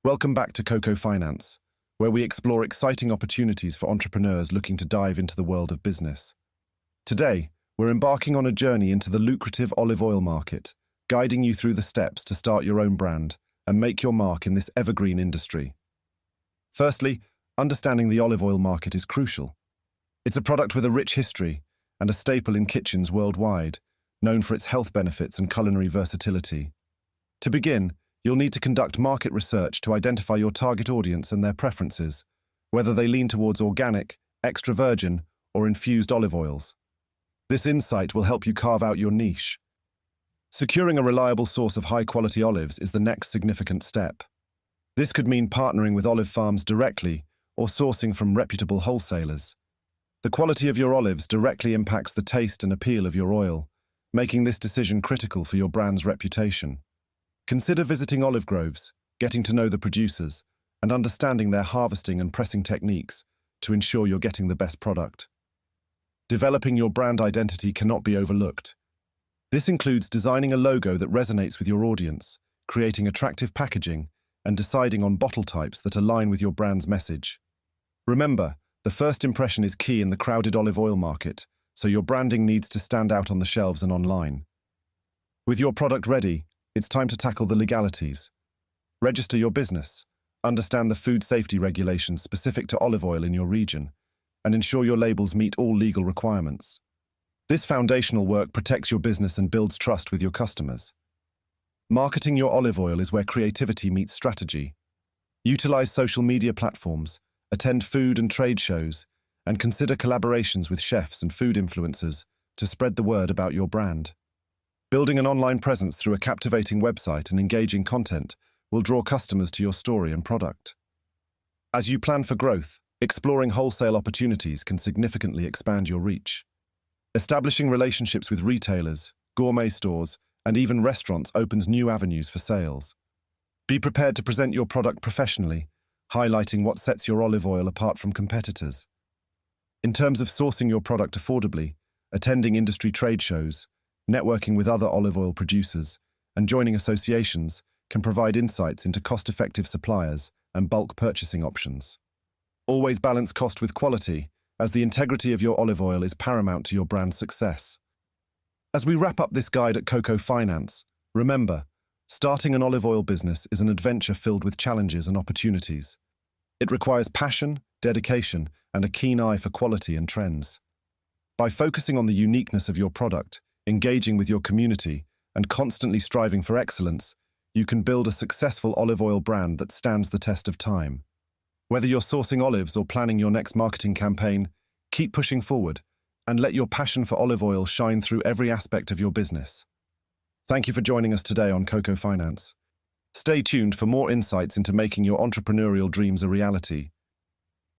Welcome back to CoCo Finance, where we explore exciting opportunities for entrepreneurs looking to dive into the world of business. Today, we're embarking on a journey into the lucrative olive oil market, guiding you through the steps to start your own brand and make your mark in this evergreen industry. Firstly, understanding the olive oil market is crucial. It's a product with a rich history and a staple in kitchens worldwide, known for its health benefits and culinary versatility. To begin, you'll need to conduct market research to identify your target audience and their preferences, whether they lean towards organic, extra virgin, or infused olive oils. This insight will help you carve out your niche. Securing a reliable source of high-quality olives is the next significant step. This could mean partnering with olive farms directly or sourcing from reputable wholesalers. The quality of your olives directly impacts the taste and appeal of your oil, making this decision critical for your brand's reputation. Consider visiting olive groves, getting to know the producers, and understanding their harvesting and pressing techniques to ensure you're getting the best product. Developing your brand identity cannot be overlooked. This includes designing a logo that resonates with your audience, creating attractive packaging, and deciding on bottle types that align with your brand's message. Remember, the first impression is key in the crowded olive oil market, so your branding needs to stand out on the shelves and online. With your product ready, it's time to tackle the legalities. Register your business, understand the food safety regulations specific to olive oil in your region, and ensure your labels meet all legal requirements. This foundational work protects your business and builds trust with your customers. Marketing your olive oil is where creativity meets strategy. Utilize social media platforms, attend food and trade shows, and consider collaborations with chefs and food influencers to spread the word about your brand. Building an online presence through a captivating website and engaging content will draw customers to your story and product. As you plan for growth, exploring wholesale opportunities can significantly expand your reach. Establishing relationships with retailers, gourmet stores, and even restaurants opens new avenues for sales. Be prepared to present your product professionally, highlighting what sets your olive oil apart from competitors. In terms of sourcing your product affordably, attending industry trade shows, networking with other olive oil producers, and joining associations can provide insights into cost-effective suppliers and bulk purchasing options. Always balance cost with quality, as the integrity of your olive oil is paramount to your brand's success. As we wrap up this guide at CoCo Finance, remember, starting an olive oil business is an adventure filled with challenges and opportunities. It requires passion, dedication, and a keen eye for quality and trends. By focusing on the uniqueness of your product, engaging with your community, and constantly striving for excellence, you can build a successful olive oil brand that stands the test of time. Whether you're sourcing olives or planning your next marketing campaign, keep pushing forward and let your passion for olive oil shine through every aspect of your business. Thank you for joining us today on CoCo Finance. Stay tuned for more insights into making your entrepreneurial dreams a reality.